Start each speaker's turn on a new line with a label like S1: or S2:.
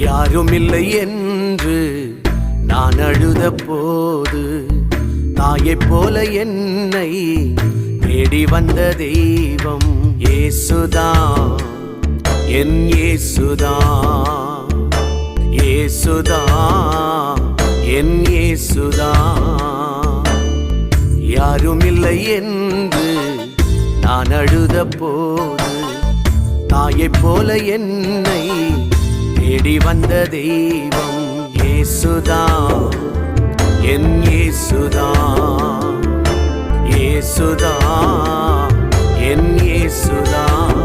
S1: யாருமில்லை என்று நான் அழுத போது தாயைப் போல என்னை தேடி வந்த தெய்வம் இயேசுதான், என் இயேசுதான், இயேசுதான், என் இயேசுதான். யாருமில்லை என்று நான் அழுத போது தாயைப் போல என்னை தேடி வந்த தெய்வம் இயேசுதான், என் இயேசுதான், இயேசுதான், என் இயேசுதான்.